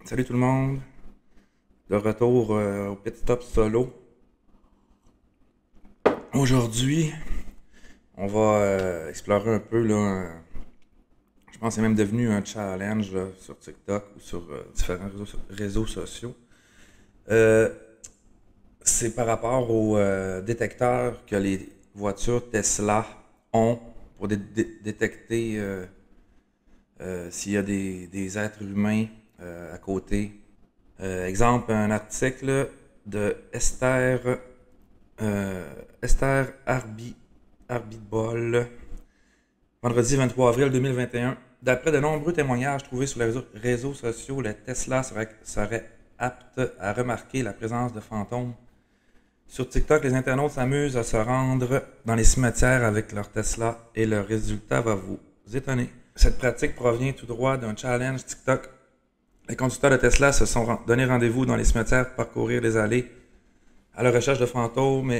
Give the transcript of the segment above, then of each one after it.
Salut tout le monde, de retour au Pit Stop Solo. Aujourd'hui, on va explorer un peu, là, je pense que c'est même devenu un challenge là, sur TikTok ou sur différents réseaux sociaux. Euh, c'est par rapport aux détecteurs que les voitures Tesla ont pour détecter s'il y a des êtres humains à côté. Exemple, un article de Esther Arbitbol, vendredi 23 avril 2021. D'après de nombreux témoignages trouvés sur les réseaux sociaux, les Tesla seraient aptes à remarquer la présence de fantômes. Sur TikTok, les internautes s'amusent à se rendre dans les cimetières avec leur Tesla et le résultat va vous étonner. Cette pratique provient tout droit d'un challenge TikTok. Les conducteurs de Tesla se sont donné rendez-vous dans les cimetières pour parcourir les allées à la recherche de fantômes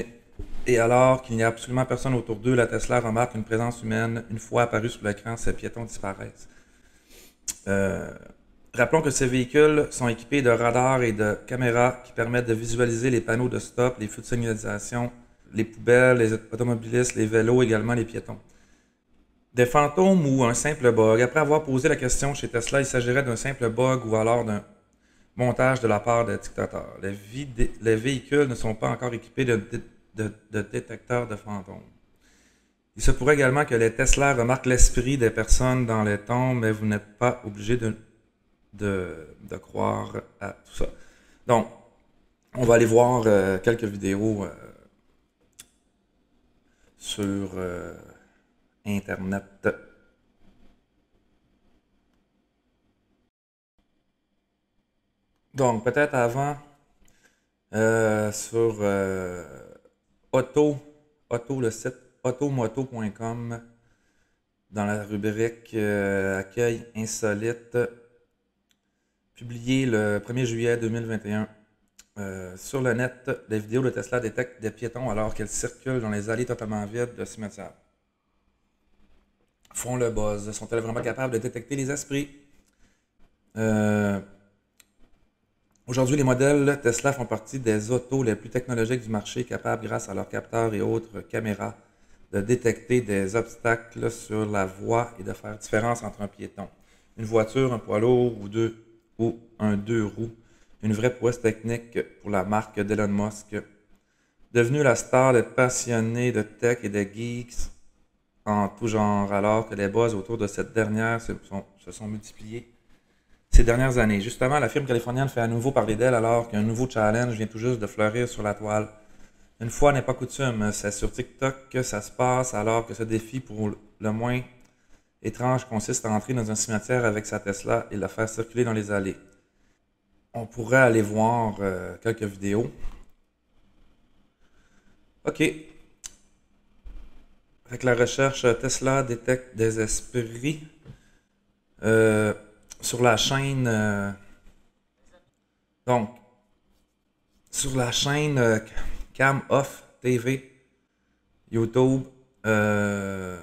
et alors qu'il n'y a absolument personne autour d'eux, la Tesla remarque une présence humaine. Une fois apparue sur l'écran, ces piétons disparaissent. Rappelons que ces véhicules sont équipés de radars et de caméras qui permettent de visualiser les panneaux de stop, les feux de signalisation, les poubelles, les automobilistes, les vélos, également les piétons. Des fantômes ou un simple bug. Après avoir posé la question chez Tesla, il s'agirait d'un simple bug ou alors d'un montage de la part des dictateurs. Les véhicules ne sont pas encore équipés de détecteurs de fantômes. Il se pourrait également que les Tesla remarquent l'esprit des personnes dans les tombes, mais vous n'êtes pas obligé de croire à tout ça. Donc, on va aller voir quelques vidéos sur Internet. Donc, peut-être avant, sur le site automoto.com, dans la rubrique Accueil insolite, publié le 1er juillet 2021. Sur le net, les vidéos de Tesla détectent des piétons alors qu'elles circulent dans les allées totalement vides de cimetières. Font le buzz. Sont-elles vraiment capables de détecter les esprits? Aujourd'hui, les modèles Tesla font partie des autos les plus technologiques du marché, capables, grâce à leurs capteurs et autres caméras, de détecter des obstacles sur la voie et de faire différence entre un piéton, une voiture, un poids lourd ou un deux roues. Une vraie prouesse technique pour la marque d'Elon Musk. Devenue la star des passionnés de tech et de geeks en tout genre, alors que les buzz autour de cette dernière se sont multipliés ces dernières années. Justement, la firme californienne fait à nouveau parler d'elle alors qu'un nouveau challenge vient tout juste de fleurir sur la toile. Une fois n'est pas coutume, c'est sur TikTok que ça se passe alors que ce défi pour le moins étrange consiste à entrer dans un cimetière avec sa Tesla et la faire circuler dans les allées. On pourrait aller voir quelques vidéos. OK. Avec la recherche, Tesla détecte des esprits sur la chaîne. Donc, sur la chaîne Cam Off TV, YouTube. Je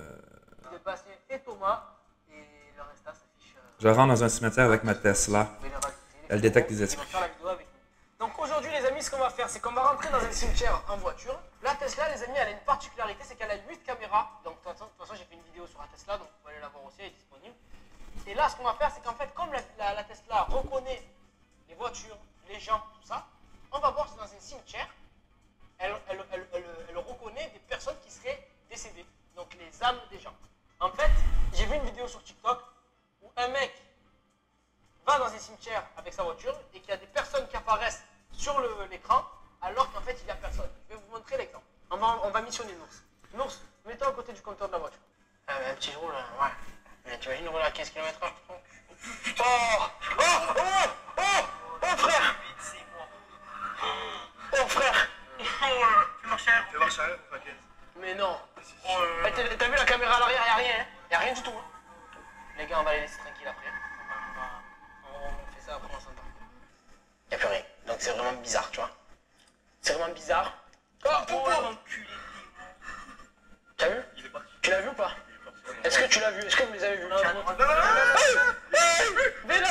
rentre dans un cimetière avec ma Tesla. Elle détecte les esprits. Donc aujourd'hui les amis, ce qu'on va faire, c'est qu'on va rentrer dans un cimetière en voiture. La Tesla, les amis, elle a une particularité, c'est qu'elle a 8 caméras. Donc de toute façon, j'ai fait une vidéo sur la Tesla, donc vous pouvez aller la voir aussi, elle est disponible. Et là, ce qu'on va faire, c'est qu'en fait, comme la Tesla reconnaît les voitures, les gens, tout ça, on va voir si dans un cimetière, elle reconnaît des personnes qui seraient décédées. Donc les âmes des gens. En fait, j'ai vu une vidéo sur TikTok où un mec va dans un cimetière avec sa voiture et qu'il y a des personnes qui apparaissent sur l'écran alors qu'en fait il n'y a personne. Je vais vous montrer l'exemple. On va missionner Nours. Nours, mets-toi à côté du compteur de la voiture. Un petit roule, ouais. Mais tu imagines rouler à 15 km/h. Oh frère. Oh frère. Tu marches arrière ou pas? Mais non. T'as vu la caméra à l'arrière, y'a rien, hein. Y'a rien du tout. Hein. Les gars, on va les laisser tranquilles après. On fait ça après on s'entend. Y'a plus rien. Donc c'est vraiment bizarre, tu vois. C'est vraiment bizarre. L'enculé. T'as vu? Tu l'as vu ou pas? Est-ce que tu l'as vu? Est-ce que vous les avez vus? Non. Mais là.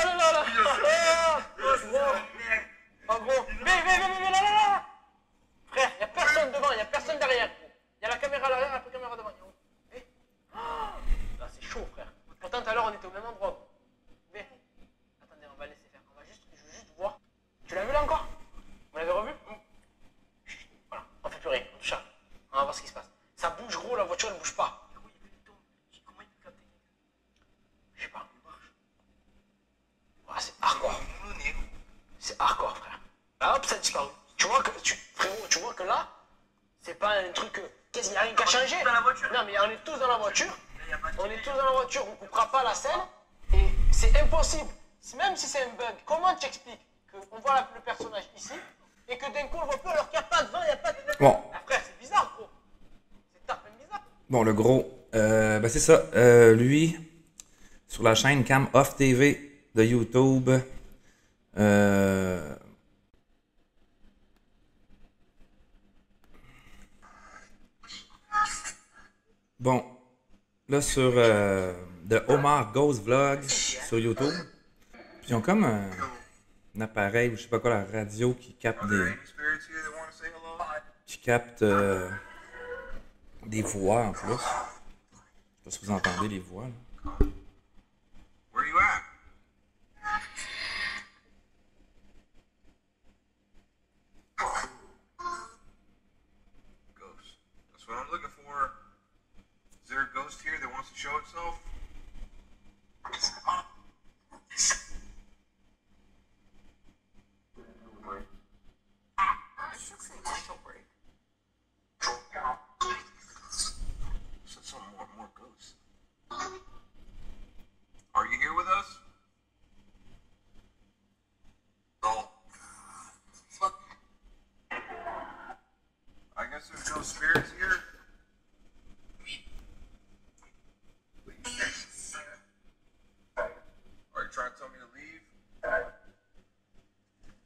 hardcore, frère. Là, hop, ça a disparu. Tu vois que, frérot, tu vois que là, c'est pas un truc. Qu'est-ce qu'il y a rien qu'à changer? Dans la voiture. Non, mais on est tous dans la voiture. Il y a pas de- On est tous dans la voiture, on coupera pas la scène. Et c'est impossible. Même si c'est un bug, comment tu expliques qu'on voit le personnage ici et que d'un coup on voit plus alors qu'il n'y a pas de vent, il n'y a pas de. Bon. Ah, frère, c'est bizarre, gros. C'est tarpin bizarre. Bon, le gros, ben c'est ça. Lui, sur la chaîne Cam Off TV de YouTube, bon, là sur The Omar Goes Vlog sur YouTube, puis ils ont comme un appareil ou je sais pas quoi, la radio qui capte des voix en plus. Je sais pas si vous entendez les voix là. Where you at? Ghost. That's what I'm looking for. Is there a ghost here that wants to show itself? Said some more ghosts. Are you here with us? No. I guess there's no spirits here. Are you trying to tell me to leave?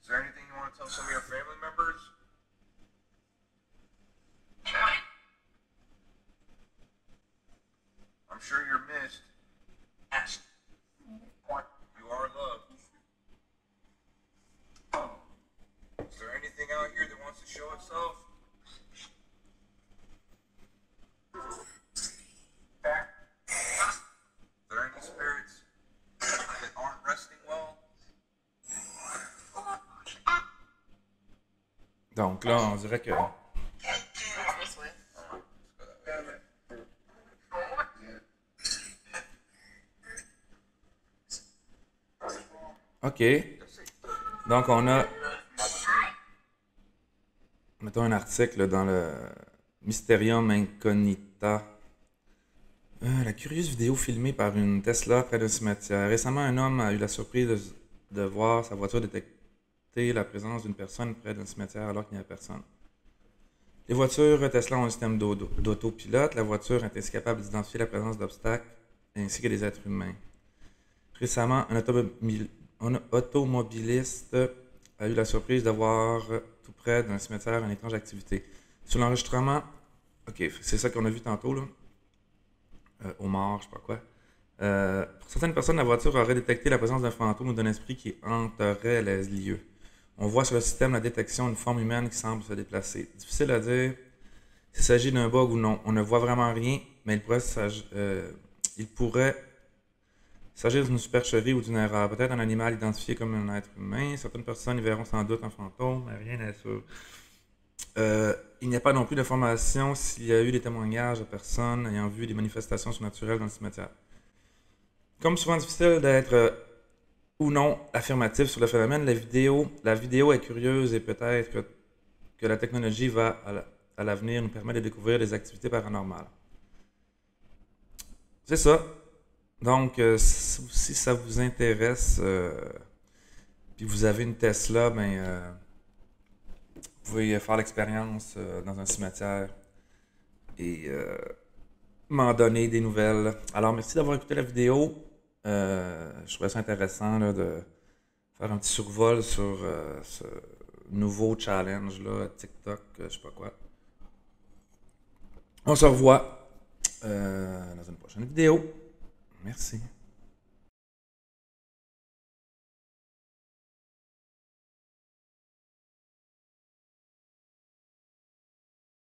Is there anything you want to tell some of your family members? I'm sure you're missed. You are loved. Is there anything out here that wants to show itself? Are there any spirits that aren't resting well? Donc là, on dirait que OK. Donc, on a, mettons un article là, dans le Mysterium Incognita. La curieuse vidéo filmée par une Tesla près d'un cimetière. Récemment, un homme a eu la surprise de voir sa voiture détecter la présence d'une personne près d'un cimetière alors qu'il n'y a personne. Les voitures Tesla ont un système d'autopilote. La voiture est ainsi capable d'identifier la présence d'obstacles ainsi que des êtres humains. Récemment, un automobiliste a eu la surprise de voir tout près d'un cimetière une étrange activité. Sur l'enregistrement, ok, c'est ça qu'on a vu tantôt, là. Omar, je sais pas quoi. Pour certaines personnes, la voiture aurait détecté la présence d'un fantôme ou d'un esprit qui hanterait les lieux. On voit sur le système la détection d'une forme humaine qui semble se déplacer. Difficile à dire s'il s'agit d'un bug ou non. On ne voit vraiment rien, mais il pourrait s'agir d'une supercherie ou d'une erreur. Peut-être un animal identifié comme un être humain. Certaines personnes y verront sans doute un fantôme, mais rien n'est sûr. Il n'y a pas non plus d'informations s'il y a eu des témoignages de personnes ayant vu des manifestations surnaturelles dans le cimetière. Comme souvent difficile d'être ou non affirmatif sur le phénomène, la vidéo est curieuse et peut-être que la technologie va à l'avenir nous permettre de découvrir des activités paranormales. C'est ça. Donc, si ça vous intéresse, puis vous avez une Tesla, ben, vous pouvez faire l'expérience dans un cimetière et m'en donner des nouvelles. Alors, merci d'avoir écouté la vidéo. Je trouvais ça intéressant là, de faire un petit survol sur ce nouveau challenge là, TikTok, je sais pas quoi. On se revoit dans une prochaine vidéo. Merci.